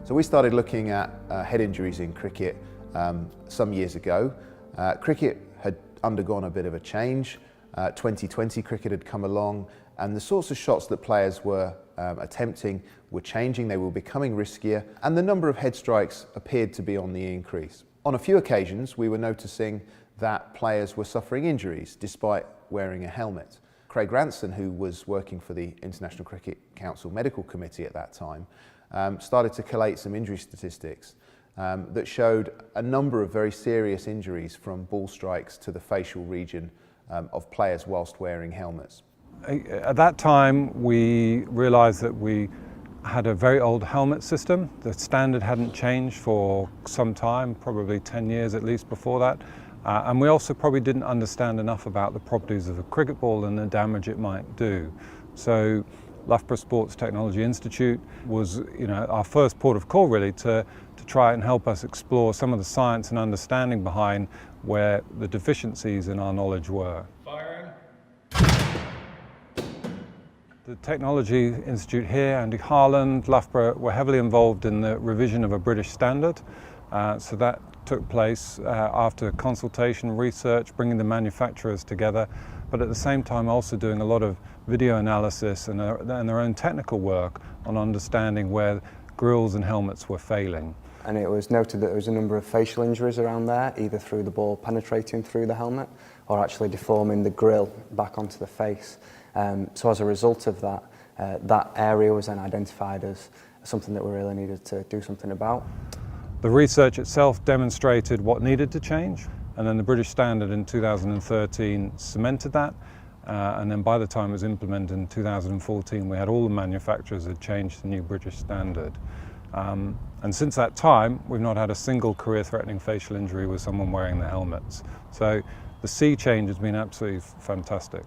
So we started looking at head injuries in cricket some years ago. Cricket had undergone a bit of a change. 2020 cricket had come along, and the sorts of shots that players were attempting were changing. They were becoming riskier, and the number of head strikes appeared to be on the increase. On a few occasions, we were noticing that players were suffering injuries despite wearing a helmet. Craig Ranson, who was working for the International Cricket Council Medical Committee at that time, started to collate some injury statistics that showed a number of very serious injuries from ball strikes to the facial region of players whilst wearing helmets. At that time, we realised that we had a very old helmet system. The standard hadn't changed for some time, probably 10 years at least before that. And we also probably didn't understand enough about the properties of a cricket ball and the damage it might do. So Loughborough Sports Technology Institute was, our first port of call really to try and help us explore some of the science and understanding behind where the deficiencies in our knowledge were. Firing. The Technology Institute here and Harland, Loughborough were heavily involved in the revision of a British standard. So that took place after consultation, research, bringing the manufacturers together, but at the same time also doing a lot of video analysis and their own technical work on understanding where grills and helmets were failing. And it was noted that there was a number of facial injuries around there, either through the ball penetrating through the helmet or actually deforming the grill back onto the face. So as a result of that, that area was then identified as something that we really needed to do something about. The research itself demonstrated what needed to change, and then the British standard in 2013 cemented that, and then by the time it was implemented in 2014, we had all the manufacturers had changed the new British standard. And since that time, we've not had a single career-threatening facial injury with someone wearing the helmets. So the sea change has been absolutely fantastic.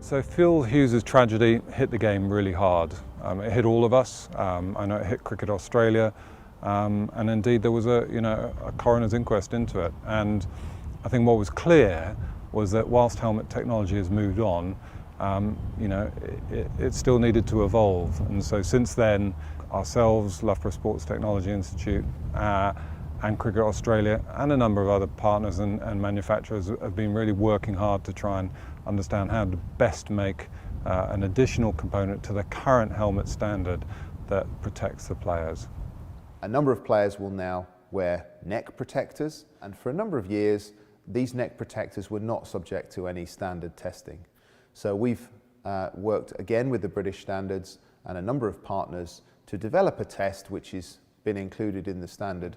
So Phil Hughes' tragedy hit the game really hard. It hit all of us. I know it hit Cricket Australia, and indeed there was a coroner's inquest into it. And I think what was clear was that whilst helmet technology has moved on, it still needed to evolve. And so since then, ourselves, Loughborough Sports Technology Institute, and Cricket Australia, and a number of other partners and manufacturers have been really working hard to try and understand how to best make an additional component to the current helmet standard that protects the players. A number of players will now wear neck protectors, and for a number of years these neck protectors were not subject to any standard testing. So we've worked again with the British standards and a number of partners to develop a test which has been included in the standard,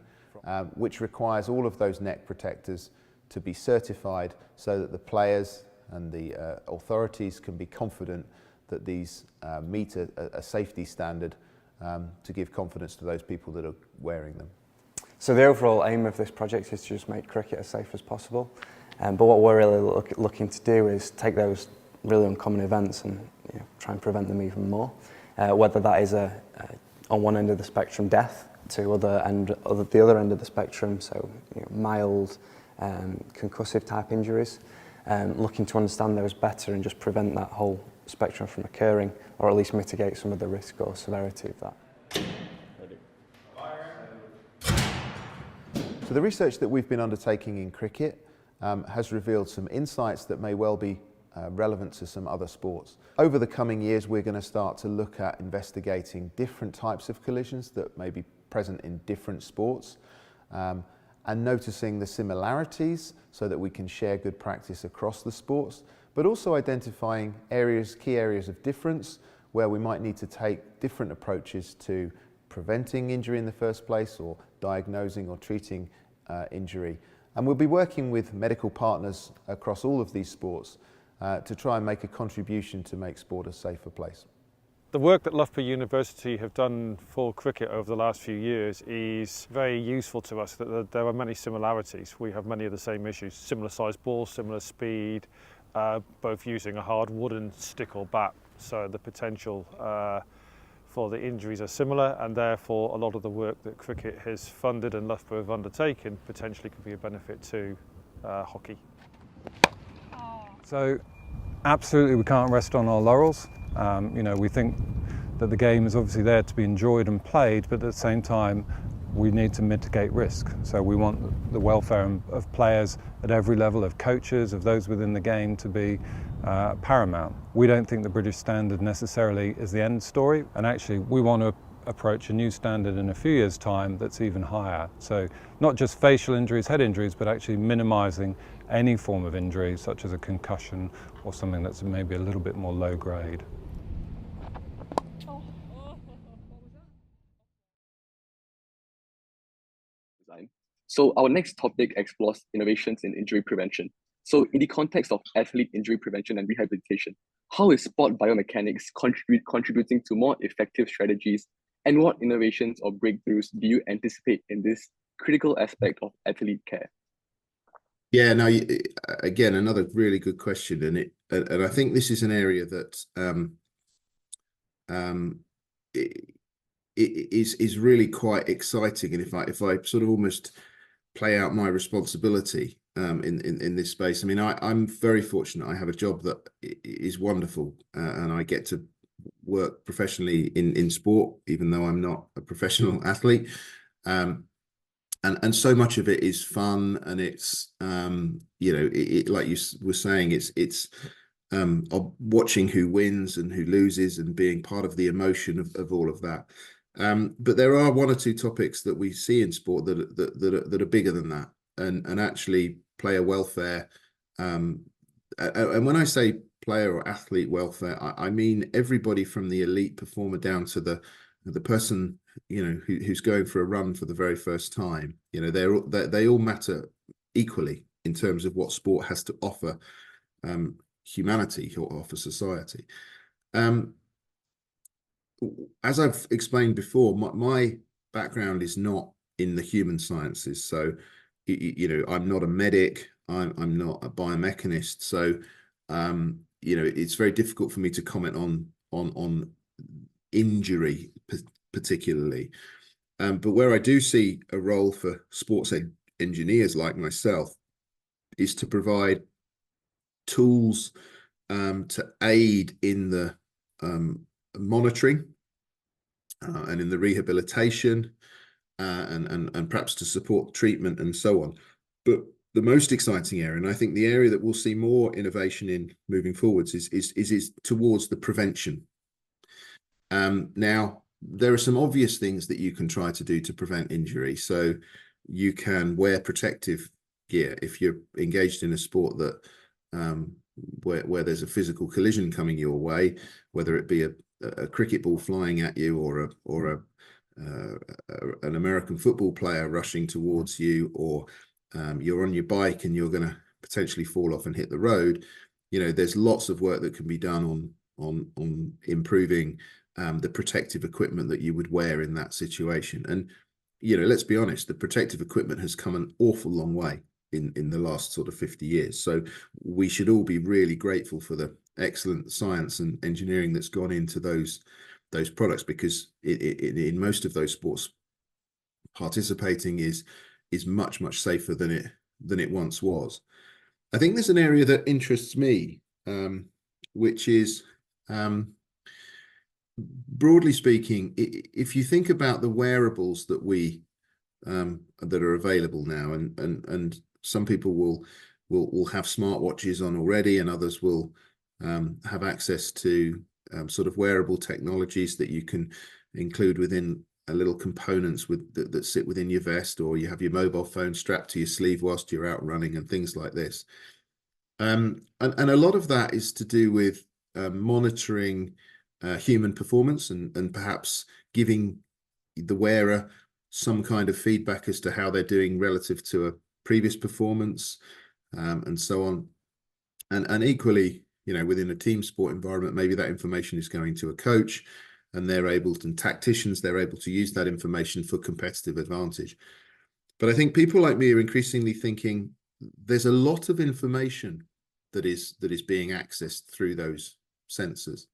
which requires all of those neck protectors to be certified so that the players and the authorities can be confident that these meet a safety standard to give confidence to those people that are wearing them. So the overall aim of this project is to just make cricket as safe as possible. But what we're really looking to do is take those really uncommon events and try and prevent them even more. Whether that is on one end of the spectrum, death, to the other end of the spectrum, so mild concussive type injuries. Looking to understand those better and just prevent that whole spectrum from occurring, or at least mitigate some of the risk or severity of that. So the research that we've been undertaking in cricket has revealed some insights that may well be relevant to some other sports. Over the coming years, we're going to start to look at investigating different types of collisions that may be present in different sports, and noticing the similarities so that we can share good practice across the sports, but also identifying key areas of difference where we might need to take different approaches to preventing injury in the first place or diagnosing or treating injury. And we'll be working with medical partners across all of these sports to try and make a contribution to make sport a safer place. The work that Loughborough University have done for cricket over the last few years is very useful to us. That there are many similarities. We have many of the same issues, similar sized balls, similar speed, both using a hard wooden stick or bat. So the potential for the injuries are similar, and therefore a lot of the work that cricket has funded and Loughborough have undertaken potentially could be a benefit to hockey. So absolutely we can't rest on our laurels. We think that the game is obviously there to be enjoyed and played, but at the same time we need to mitigate risk. So we want the welfare of players at every level, of coaches, of those within the game, to be paramount. We don't think the British standard necessarily is the end story, and actually we want to approach a new standard in a few years' time that's even higher. So not just facial injuries, head injuries, but actually minimising any form of injury, such as a concussion or something that's maybe a little bit more low grade. So our next topic explores innovations in injury prevention. So in the context of athlete injury prevention and rehabilitation, how is sport biomechanics contributing to more effective strategies, and what innovations or breakthroughs do you anticipate in this critical aspect of athlete care? Yeah, no, again, another really good question, and I think this is an area that it is really quite exciting. And if I sort of almost play out my responsibility in this space, I mean, I'm very fortunate. I have a job that is wonderful, and I get to work professionally in sport, even though I'm not a professional athlete. And so much of it is fun, and it's like you were saying, it's watching who wins and who loses and being part of the emotion of all of that. But there are one or two topics that we see in sport that are bigger than that, and actually player welfare. And when I say player or athlete welfare, I mean everybody from the elite performer down to the person who's going for a run for the very first time. They all matter equally in terms of what sport has to offer humanity or offer society. As I've explained before, my background is not in the human sciences. So, I'm not a medic. I'm not a biomechanist. So, it's very difficult for me to comment on injury particularly. But where I do see a role for sports engineers like myself is to provide tools to aid in the monitoring and in the rehabilitation and perhaps to support treatment and so on. But the most exciting area, and I think the area that we'll see more innovation in moving forwards, is towards the prevention. Now, there are some obvious things that you can try to do to prevent injury. So you can wear protective gear if you're engaged in a sport that where there's a physical collision coming your way, whether it be a cricket ball flying at you or an American football player rushing towards you, or you're on your bike and you're going to potentially fall off and hit the road. There's lots of work that can be done on improving the protective equipment that you would wear in that situation. And let's be honest, the protective equipment has come an awful long way in the last sort of 50 years. So we should all be really grateful for the excellent science and engineering that's gone into those products, because in most of those sports, participating is much safer than it once was. I think there's an area that interests me, which is broadly speaking, if you think about the wearables that that are available now, and some people will have smartwatches on already, and others will have access to sort of wearable technologies that you can include within little components that sit within your vest, or you have your mobile phone strapped to your sleeve whilst you're out running and things like this. And a lot of that is to do with monitoring human performance and perhaps giving the wearer some kind of feedback as to how they're doing relative to a previous performance, and so on. And equally, within a team sport environment, maybe that information is going to a coach, and tacticians, they're able to use that information for competitive advantage. But I think people like me are increasingly thinking there's a lot of information that is being accessed through those sensors.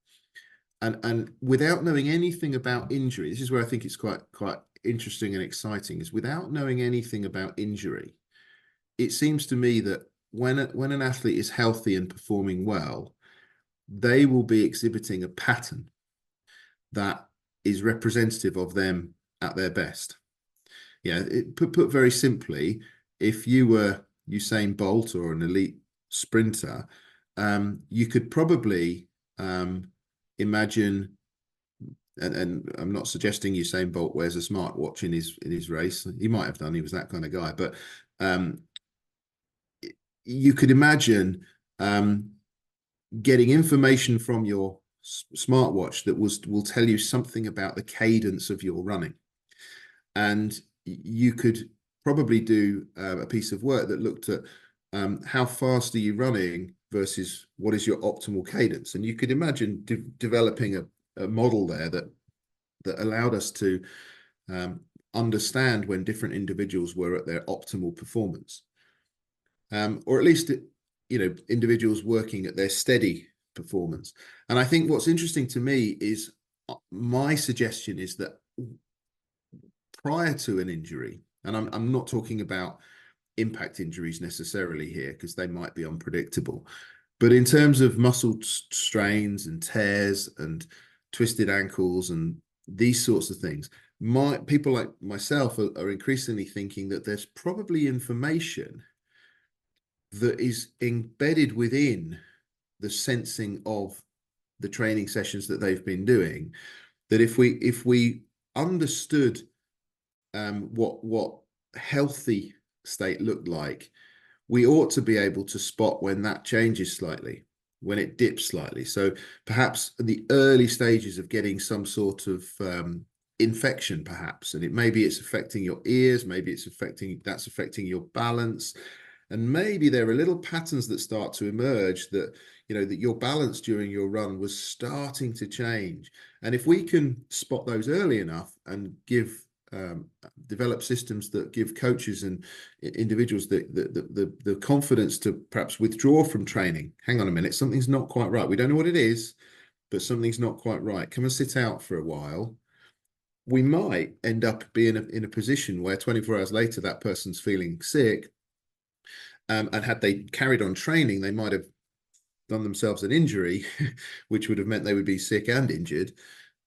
And without knowing anything about injury, this is where I think it's quite interesting and exciting, is without knowing anything about injury, it seems to me that when an athlete is healthy and performing well, they will be exhibiting a pattern that is representative of them at their best. Yeah, put very simply, if you were Usain Bolt or an elite sprinter, you could probably imagine, and I'm not suggesting Usain Bolt wears a smartwatch in his race. He might have done. He was that kind of guy, but you could imagine getting information from your smartwatch that will tell you something about the cadence of your running, and you could probably do a piece of work that looked at how fast are you running versus what is your optimal cadence, and you could imagine developing a model there that allowed us to understand when different individuals were at their optimal performance, or at least individuals working at their steady performance. And I think what's interesting to me is my suggestion is that prior to an injury, and I'm not talking about impact injuries necessarily here because they might be unpredictable, but in terms of muscle strains and tears and twisted ankles and these sorts of things, people like myself are increasingly thinking that there's probably information that is embedded within the sensing of the training sessions that they've been doing, that if we understood what healthy state looked like, we ought to be able to spot when that changes slightly, when it dips slightly. So perhaps in the early stages of getting some sort of infection, perhaps, and maybe it's affecting your ears, maybe that's affecting your balance, and maybe there are little patterns that start to emerge that that your balance during your run was starting to change. And if we can spot those early enough and develop systems that give coaches and individuals the confidence to perhaps withdraw from training. Hang on a minute, something's not quite right. We don't know what it is, but something's not quite right. Come and sit out for a while. We might end up being in a position where 24 hours later that person's feeling sick, and had they carried on training, they might have done themselves an injury, which would have meant they would be sick and injured.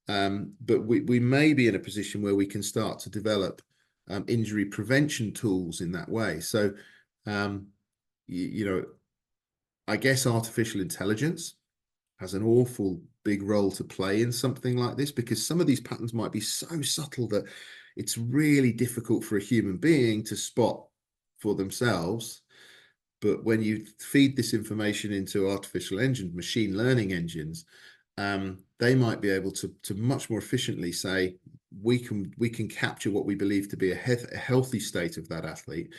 But we may be in a position where we can start to develop injury prevention tools in that way. So, I guess artificial intelligence has an awful big role to play in something like this, because some of these patterns might be so subtle that it's really difficult for a human being to spot for themselves. But when you feed this information into artificial engines, machine learning engines, they might be able to much more efficiently say, we can capture what we believe to be a healthy state of that athlete,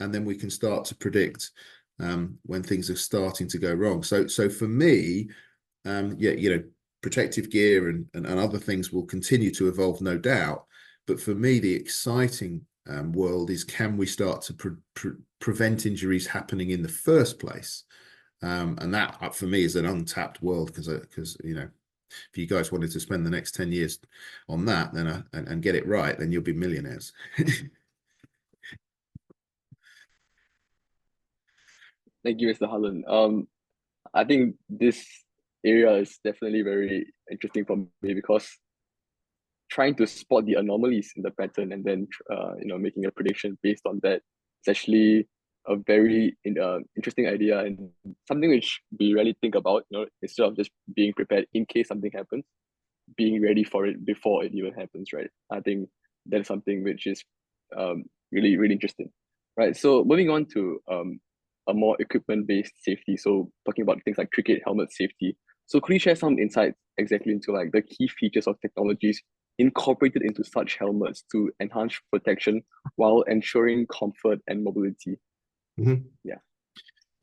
and then we can start to predict when things are starting to go wrong. So for me, protective gear and other things will continue to evolve, no doubt. But for me, the exciting world is, can we start to prevent injuries happening in the first place? And that for me is an untapped world, because if you guys wanted to spend the next 10 years on that, then and get it right, then you'll be millionaires. Thank you, Mr. Harland. I think this area is definitely very interesting for me, because trying to spot the anomalies in the pattern and then making a prediction based on that is actually a very interesting idea, and something which we rarely think about. Instead of just being prepared in case something happens, being ready for it before it even happens, right? I think that is something which is really, really interesting, right? So moving on to a more equipment-based safety. So talking about things like cricket helmet safety. So could you share some insights exactly into like the key features of technologies incorporated into such helmets to enhance protection while ensuring comfort and mobility? Mm-hmm.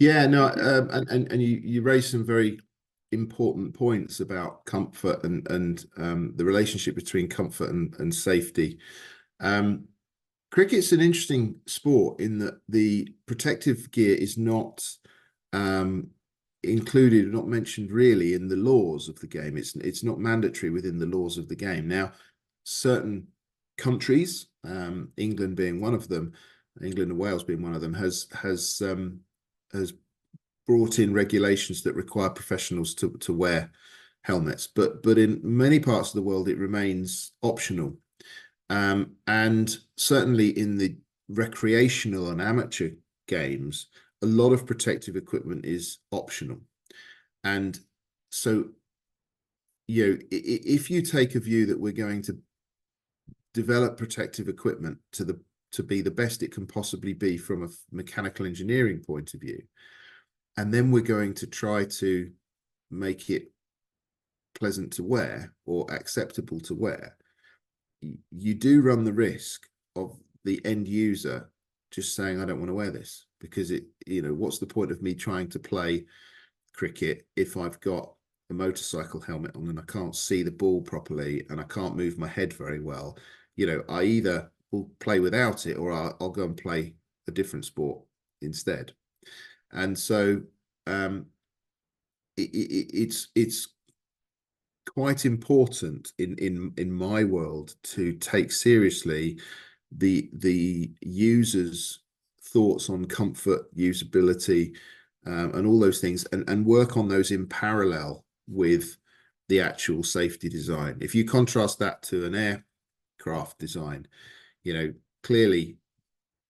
Yeah, no, and you raised some very important points about comfort and the relationship between comfort and safety. Cricket's an interesting sport in that the protective gear is not included, not mentioned really in the laws of the game. It's not mandatory within the laws of the game. Now, certain countries, England being one of them, England and Wales being one of them, has has brought in regulations that require professionals to wear helmets, but in many parts of the world it remains optional. And certainly in the recreational and amateur games, a lot of protective equipment is optional. And so, if you take a view that we're going to develop protective equipment to be the best it can possibly be from a mechanical engineering point of view, and then we're going to try to make it pleasant to wear or acceptable to wear, you do run the risk of the end user just saying, I don't want to wear this, because what's the point of me trying to play cricket if I've got a motorcycle helmet on and I can't see the ball properly and I can't move my head very well? I either will play without it, or I'll go and play a different sport instead. And so it's quite important in my world to take seriously the user's thoughts on comfort, usability, and all those things, and work on those in parallel with the actual safety design. If you contrast that to an aircraft design, clearly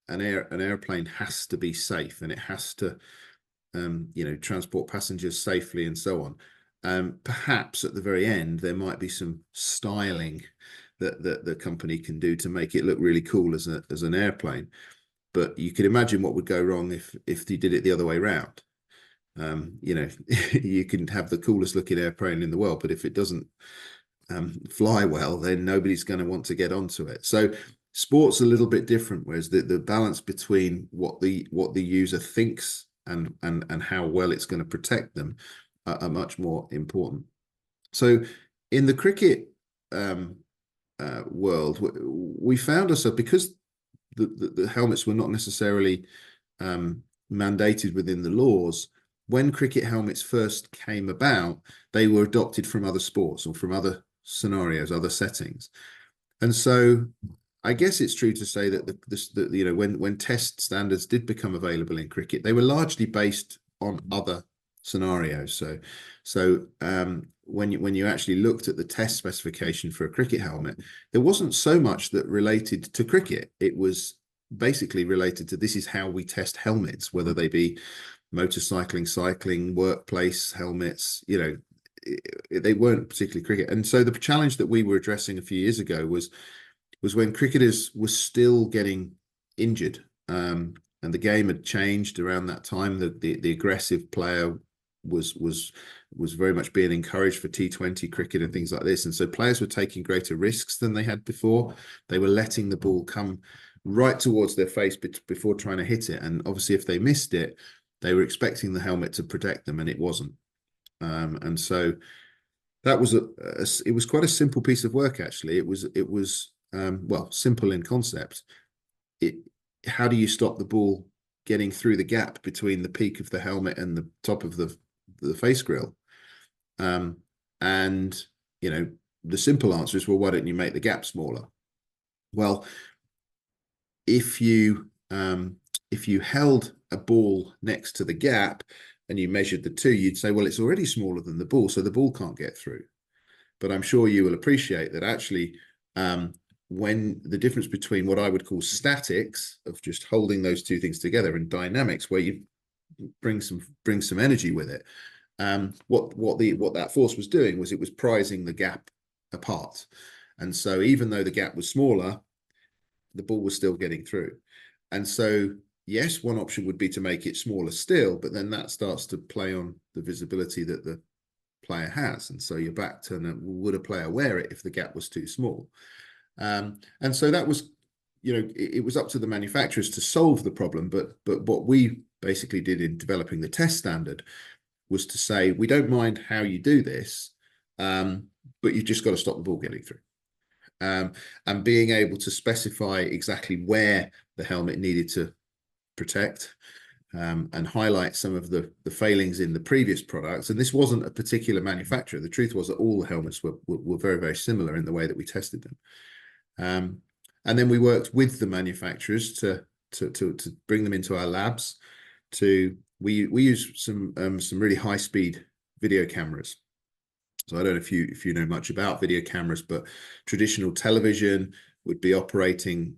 an airplane has to be safe, and it has to transport passengers safely and so on. Perhaps at the very end there might be some styling that the company can do to make it look really cool as an airplane, but you could imagine what would go wrong if you did it the other way around. You can have the coolest looking airplane in the world, but if it doesn't fly well, then nobody's going to want to get onto it. So sport's a little bit different, whereas the balance between what the user thinks and how well it's going to protect them are much more important. So in the cricket world, we found ourselves, because the helmets were not necessarily mandated within the laws. When cricket helmets first came about, they were adopted from other sports or from other scenarios, other settings. And so I guess it's true to say that when test standards did become available in cricket, they were largely based on other scenarios. So when you actually looked at the test specification for a cricket helmet, there wasn't so much that related to cricket. It was basically related to, this is how we test helmets, whether they be motorcycling, cycling, workplace helmets. They weren't particularly cricket. And so the challenge that we were addressing a few years ago was when cricketers were still getting injured, and the game had changed around that time. The aggressive player was very much being encouraged for T20 cricket and things like this, and so players were taking greater risks than they had before. They were letting the ball come right towards their face before trying to hit it, and obviously if they missed it, they were expecting the helmet to protect them, and it wasn't. And so that was it was quite a simple piece of work, actually. It was simple in concept. How do you stop the ball getting through the gap between the peak of the helmet and the top of the face grill? And the simple answer is, well, why don't you make the gap smaller? Well, if you held a ball next to the gap and you measured the two, you'd say, well, it's already smaller than the ball, so the ball can't get through. But I'm sure you will appreciate that actually, when the difference between what I would call statics of just holding those two things together and dynamics, where you bring some energy with it, what that force was doing was it was prizing the gap apart. And so even though the gap was smaller, the ball was still getting through. And so yes, one option would be to make it smaller still, but then that starts to play on the visibility that the player has. And so you're back to, would a player wear it if the gap was too small? And so that was, it was up to the manufacturers to solve the problem. But what we basically did in developing the test standard was to say, we don't mind how you do this, but you've just got to stop the ball getting through. And being able to specify exactly where the helmet needed to protect, and highlight some of the failings in the previous products. And this wasn't a particular manufacturer. The truth was that all the helmets were very, very similar in the way that we tested them. And then we worked with the manufacturers to bring them into our labs, to we use some really high speed video cameras. So I don't know if you know much about video cameras, but traditional television would be operating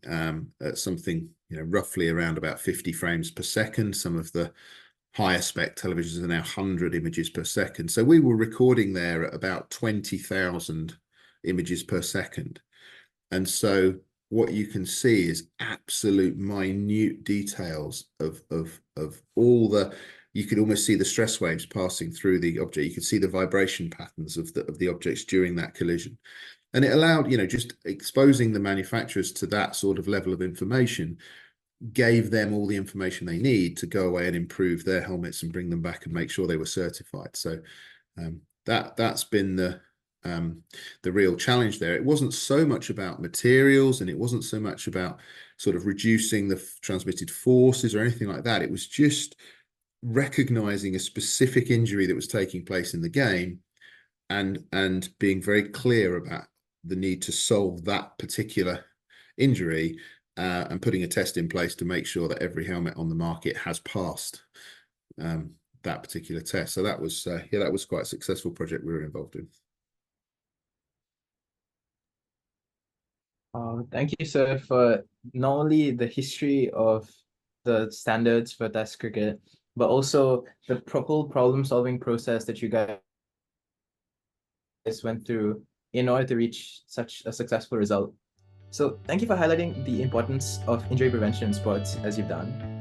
at something, you know, roughly around about 50 frames per second. Some of the higher spec televisions are now 100 images per second. So we were recording there at about 20,000 images per second. And so what you can see is absolute minute details of all the, you could almost see the stress waves passing through the object. You could see the vibration patterns of the objects during that collision. And it allowed, you know, just exposing the manufacturers to that sort of level of information gave them all the information they need to go away and improve their helmets and bring them back and make sure they were certified. So that's been the real challenge there. It wasn't so much about materials, and it wasn't so much about sort of reducing the transmitted forces or anything like that. It was just recognizing a specific injury that was taking place in the game and being very clear about the need to solve that particular injury, and putting a test in place to make sure that every helmet on the market has passed that particular test. So that was that was quite a successful project we were involved in. Thank you, sir, for not only the history of the standards for test cricket, but also the whole problem-solving process that you guys went through in order to reach such a successful result. So thank you for highlighting the importance of injury prevention in sports as you've done.